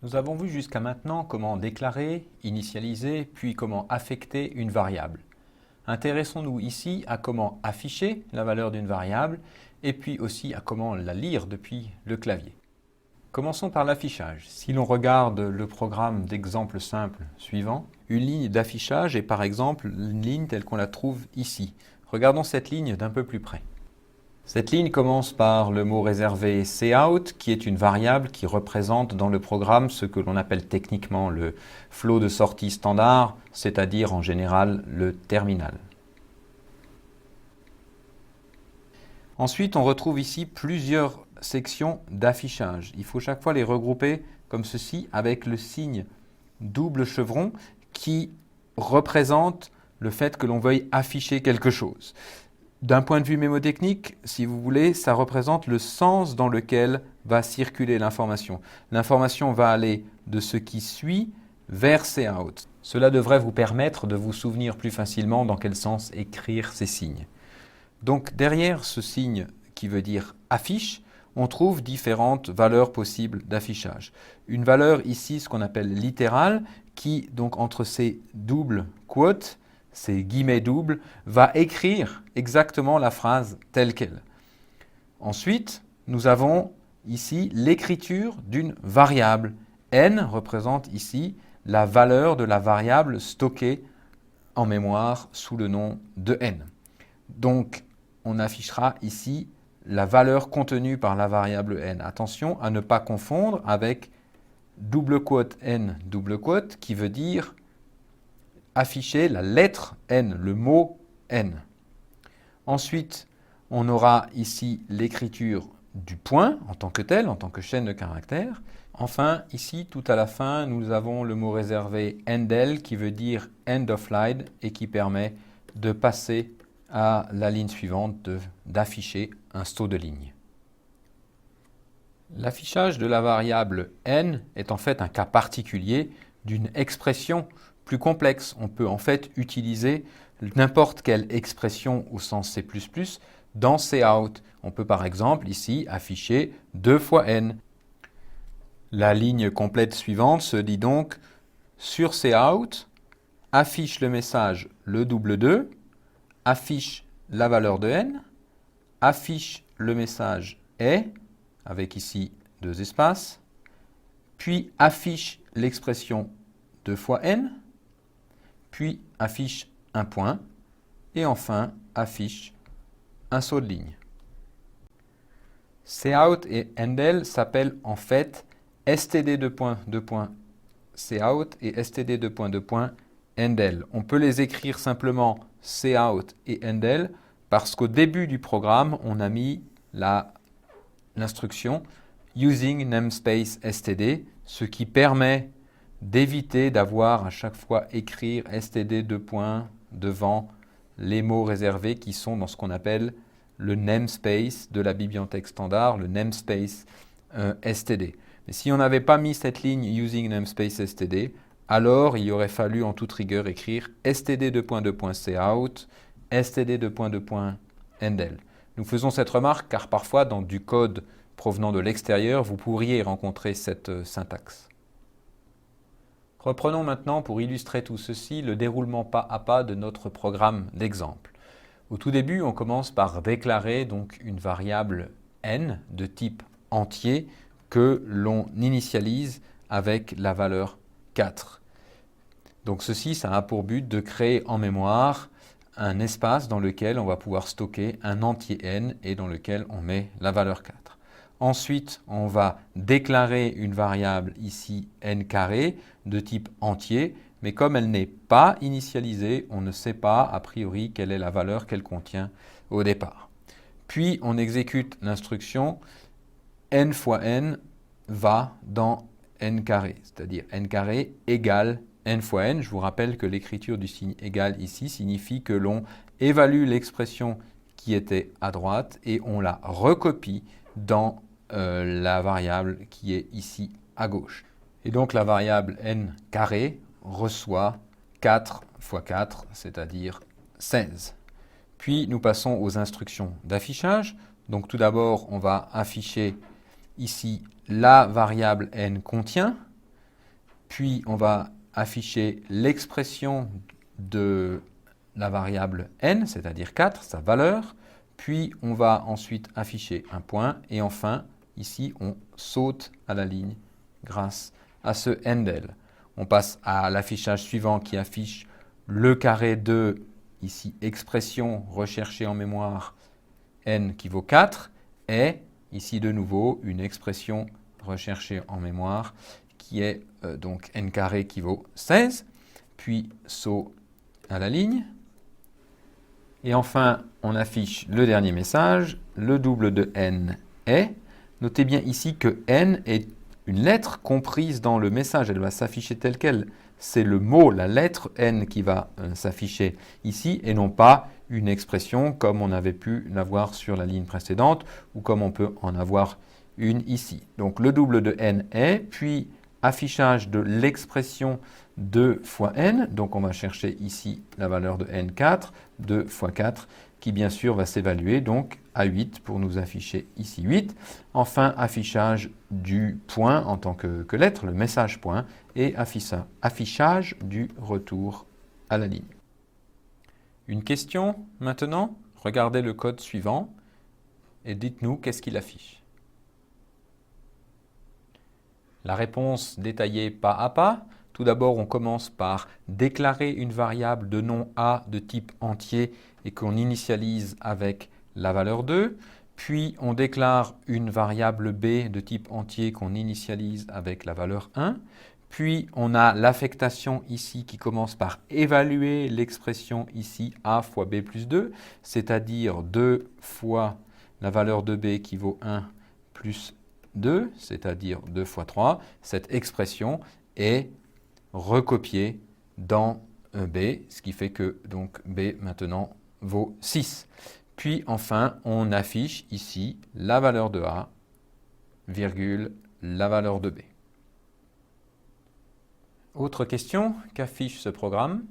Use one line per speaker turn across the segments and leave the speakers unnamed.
Nous avons vu jusqu'à maintenant comment déclarer, initialiser, puis comment affecter une variable. Intéressons-nous ici à comment afficher la valeur d'une variable et puis aussi à comment la lire depuis le clavier. Commençons par l'affichage. Si l'on regarde le programme d'exemple simple suivant, une ligne d'affichage est par exemple une ligne telle qu'on la trouve ici. Regardons cette ligne d'un peu plus près. Cette ligne commence par le mot réservé cout, qui est une variable qui représente dans le programme ce que l'on appelle techniquement le flow de sortie standard, c'est-à-dire en général le terminal. Ensuite, on retrouve ici plusieurs sections d'affichage. Il faut chaque fois les regrouper comme ceci avec le signe double chevron qui représente le fait que l'on veuille afficher quelque chose. D'un point de vue mémotechnique, si vous voulez, ça représente le sens dans lequel va circuler l'information. L'information va aller de ce qui suit vers cout. Cela devrait vous permettre de vous souvenir plus facilement dans quel sens écrire ces signes. Donc derrière ce signe qui veut dire affiche, on trouve différentes valeurs possibles d'affichage. Une valeur ici, ce qu'on appelle littérale, qui donc entre ces doubles quotes, ces guillemets doubles, va écrire exactement la phrase telle qu'elle. Ensuite, nous avons ici l'écriture d'une variable. N représente ici la valeur de la variable stockée en mémoire sous le nom de n. Donc, on affichera ici la valeur contenue par la variable n. Attention à ne pas confondre avec double quote n double quote qui veut dire afficher la lettre n, le mot n. Ensuite, on aura ici l'écriture du point en tant que tel, en tant que chaîne de caractères. Enfin, ici, tout à la fin, nous avons le mot réservé endl qui veut dire end of line et qui permet de passer à la ligne suivante, d'afficher un saut de ligne. L'affichage de la variable n est en fait un cas particulier d'une expression plus complexe. On peut en fait utiliser n'importe quelle expression au sens C++ dans cout. On peut par exemple ici afficher 2 fois n. La ligne complète suivante se dit donc sur cout, affiche le message le double 2, affiche la valeur de n, affiche le message est, avec ici 2 espaces, puis affiche l'expression 2 fois n, puis affiche un point, et enfin affiche un saut de ligne. Cout et endl s'appellent en fait std:2.2.cout et std:2.2.endl. On peut les écrire simplement cout et endl parce qu'au début du programme, on a mis l'instruction using namespace std, ce qui permet d'éviter d'avoir à chaque fois écrire std : devant les mots réservés qui sont dans ce qu'on appelle le namespace de la bibliothèque standard, le namespace std. Mais si on n'avait pas mis cette ligne using namespace std, alors il aurait fallu en toute rigueur écrire std:2.2.cout, std:2.2.endl. Nous faisons cette remarque car parfois dans du code provenant de l'extérieur, vous pourriez rencontrer cette syntaxe. Reprenons maintenant pour illustrer tout ceci le déroulement pas à pas de notre programme d'exemple. Au tout début, on commence par déclarer donc une variable n de type entier que l'on initialise avec la valeur 4. Donc ceci, ça a pour but de créer en mémoire un espace dans lequel on va pouvoir stocker un entier n et dans lequel on met la valeur 4. Ensuite, on va déclarer une variable ici n carré de type entier, mais comme elle n'est pas initialisée, on ne sait pas a priori quelle est la valeur qu'elle contient au départ. Puis on exécute l'instruction n fois n va dans n carré, c'est-à-dire n carré égale n fois n. Je vous rappelle que l'écriture du signe égal ici signifie que l'on évalue l'expression qui était à droite et on la recopie dans la variable qui est ici à gauche. Et donc la variable n carré reçoit 4 fois 4, c'est-à-dire 16. Puis nous passons aux instructions d'affichage. Donc tout d'abord, on va afficher ici la variable n contient. puis on va afficher l'expression de la variable n, c'est-à-dire 4, sa valeur, puis on va ensuite afficher un point, et enfin, ici, on saute à la ligne grâce à ce endel. On passe à l'affichage suivant qui affiche le carré de, ici, expression recherchée en mémoire, n qui vaut 4, et ici de nouveau une expression recherchée en mémoire qui est donc n carré qui vaut 16, puis saut à la ligne. Et enfin, on affiche le dernier message, le double de n est. Notez bien ici que n est une lettre comprise dans le message, elle va s'afficher telle qu'elle. C'est le mot, la lettre n qui va s'afficher ici et non pas une expression comme on avait pu l'avoir sur la ligne précédente ou comme on peut en avoir une ici. Donc le double de n est, puis affichage de l'expression 2 fois n, donc on va chercher ici la valeur de n4, 2 fois 4, qui bien sûr va s'évaluer donc à 8 pour nous afficher ici 8. Enfin, affichage du point en tant que lettre, le message point, et affichage du retour à la ligne. Une question maintenant, regardez le code suivant et dites-nous qu'est-ce qu'il affiche. La réponse détaillée pas à pas. Tout d'abord, on commence par déclarer une variable de nom A de type entier et qu'on initialise avec la valeur 2. Puis, on déclare une variable B de type entier qu'on initialise avec la valeur 1. Puis, on a l'affectation ici qui commence par évaluer l'expression ici A fois B plus 2, c'est-à-dire 2 fois la valeur de B qui vaut 1 plus 2, c'est-à-dire 2 fois 3. Cette expression est recopiée dans B, ce qui fait que donc B maintenant vaut 6. Puis enfin, on affiche ici la valeur de A, virgule, la valeur de B. Autre question, qu'affiche ce programme?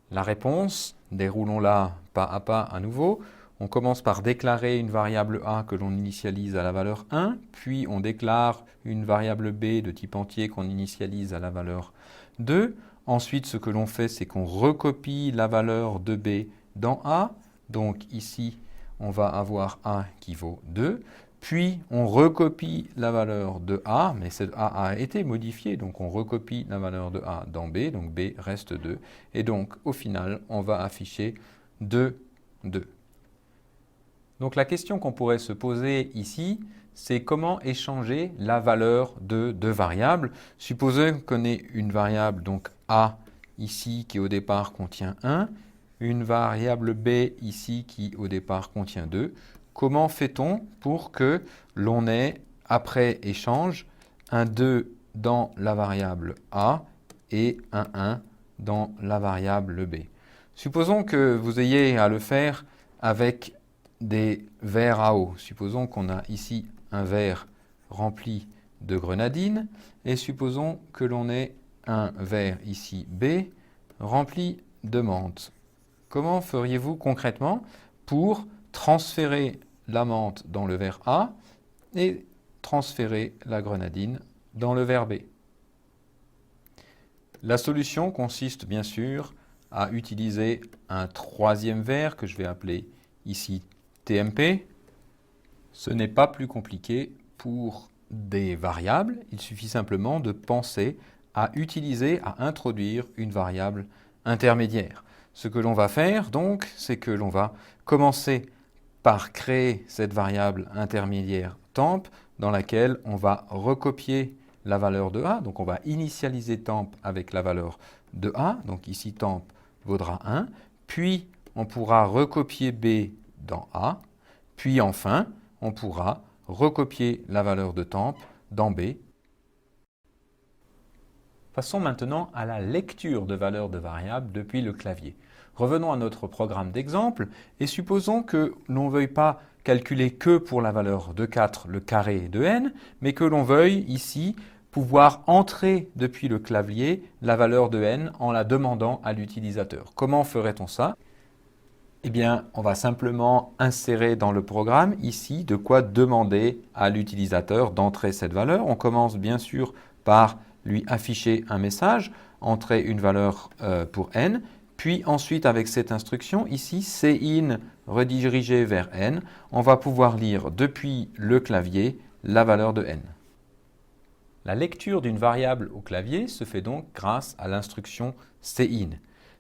La réponse, déroulons-la pas à nouveau. On commence par déclarer une variable A que l'on initialise à la valeur 1, puis on déclare une variable B de type entier qu'on initialise à la valeur 2. Ensuite, ce que l'on fait, c'est qu'on recopie la valeur de B dans A. Donc ici, on va avoir A qui vaut 2. Puis, on recopie la valeur de A, mais cette A a été modifiée, donc on recopie la valeur de A dans B, donc B reste 2. Et donc, au final, on va afficher 2, 2. Donc la question qu'on pourrait se poser ici, c'est comment échanger la valeur de deux variables. Supposons qu'on ait une variable, donc A ici, qui au départ contient 1, une variable B ici qui au départ contient 2. Comment fait-on pour que l'on ait, après échange, un 2 dans la variable A et un 1 dans la variable B? Supposons que vous ayez à le faire avec des verres à eau. Supposons qu'on a ici un verre rempli de grenadine et supposons que l'on ait un verre ici B rempli de menthe. Comment feriez-vous concrètement pour transférer la menthe dans le verre A et transférer la grenadine dans le verre B? La solution consiste bien sûr à utiliser un troisième verre que je vais appeler ici TMP. Ce n'est pas plus compliqué pour des variables, il suffit simplement de penser à utiliser, à introduire une variable intermédiaire. Ce que l'on va faire donc, c'est que l'on va commencer par créer cette variable intermédiaire temp dans laquelle on va recopier la valeur de A. Donc on va initialiser temp avec la valeur de A. Donc ici temp vaudra 1. Puis on pourra recopier B dans A. Puis enfin, on pourra recopier la valeur de temp dans B. Passons maintenant à la lecture de valeurs de variables depuis le clavier. Revenons à notre programme d'exemple et supposons que l'on ne veuille pas calculer que pour la valeur de 4 le carré de n, mais que l'on veuille ici pouvoir entrer depuis le clavier la valeur de n en la demandant à l'utilisateur. Comment ferait-on ça? Eh bien, on va simplement insérer dans le programme ici de quoi demander à l'utilisateur d'entrer cette valeur. On commence bien sûr par lui afficher un message, entrer une valeur pour n, puis ensuite avec cette instruction ici, cin redirigé vers n, on va pouvoir lire depuis le clavier la valeur de n. La lecture d'une variable au clavier se fait donc grâce à l'instruction cin.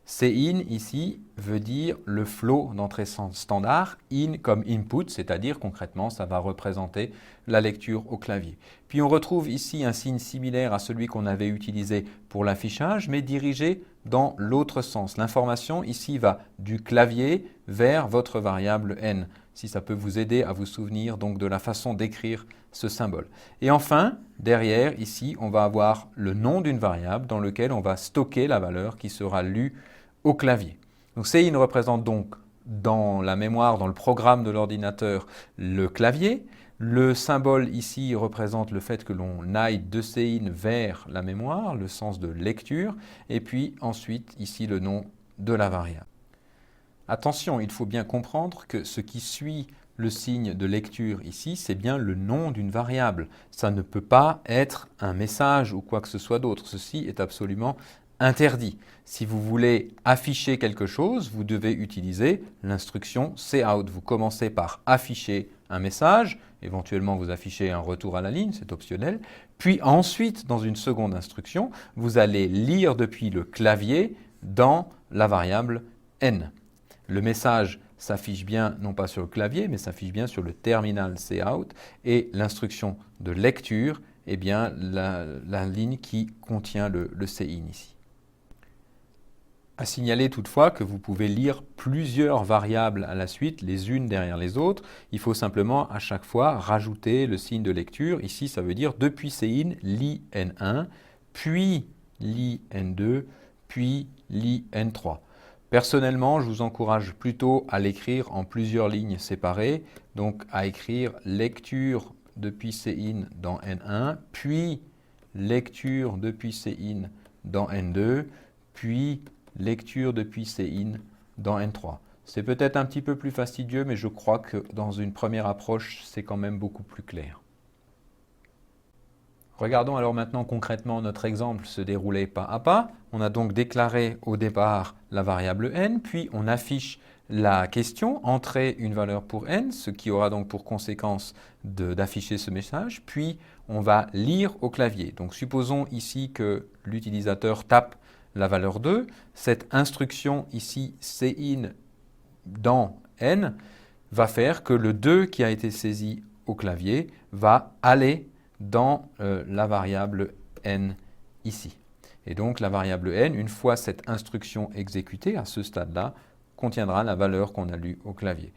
Cin ici veut dire le flow d'entrée standard, in comme input, c'est-à-dire concrètement ça va représenter la lecture au clavier. Puis on retrouve ici un signe similaire à celui qu'on avait utilisé pour l'affichage, mais dirigé dans l'autre sens. L'information ici va du clavier vers votre variable n, si ça peut vous aider à vous souvenir donc de la façon d'écrire ce symbole. Et enfin, derrière, ici, on va avoir le nom d'une variable dans lequel on va stocker la valeur qui sera lue au clavier. Donc cin représente donc dans la mémoire, dans le programme de l'ordinateur, le clavier. Le symbole ici représente le fait que l'on aille de cin vers la mémoire, le sens de lecture, et puis ensuite ici le nom de la variable. Attention, il faut bien comprendre que ce qui suit le signe de lecture ici, c'est bien le nom d'une variable. Ça ne peut pas être un message ou quoi que ce soit d'autre. Ceci est absolument interdit. Si vous voulez afficher quelque chose, vous devez utiliser l'instruction cout. Vous commencez par afficher un message, éventuellement vous affichez un retour à la ligne, c'est optionnel. Puis ensuite, dans une seconde instruction, vous allez lire depuis le clavier dans la variable n. Le message s'affiche bien, non pas sur le clavier, mais s'affiche bien sur le terminal cout. Et l'instruction de lecture est bien la ligne qui contient le cin ici. À signaler toutefois que vous pouvez lire plusieurs variables à la suite, les unes derrière les autres. Il faut simplement à chaque fois rajouter le signe de lecture. Ici, ça veut dire depuis cin, lis n1, puis lis n2, puis lis n3. Personnellement, je vous encourage plutôt à l'écrire en plusieurs lignes séparées, donc à écrire lecture depuis cin dans n1, puis lecture depuis cin dans n2, puis lecture depuis cin dans n3. C'est peut-être un petit peu plus fastidieux, mais je crois que dans une première approche, c'est quand même beaucoup plus clair. Regardons alors maintenant concrètement notre exemple se dérouler pas à pas. On a donc déclaré au départ la variable n, puis on affiche la question, entrer une valeur pour n, ce qui aura donc pour conséquence d'afficher ce message, puis on va lire au clavier. Donc supposons ici que l'utilisateur tape la valeur 2, cette instruction ici cin dans n va faire que le 2 qui a été saisi au clavier va aller dans la variable n ici. Et donc la variable n, une fois cette instruction exécutée à ce stade-là, contiendra la valeur qu'on a lue au clavier.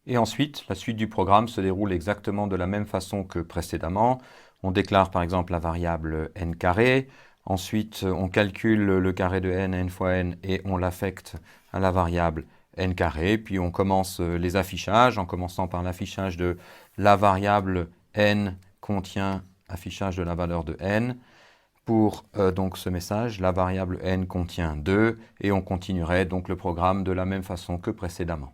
Et ensuite, la suite du programme se déroule exactement de la même façon que précédemment. On déclare par exemple la variable n carré. Ensuite, on calcule le carré de n fois n et on l'affecte à la variable n carré. Puis on commence les affichages en commençant par l'affichage de la variable n contient affichage de la valeur de n. Pour donc ce message, la variable n contient 2 et on continuerait donc le programme de la même façon que précédemment.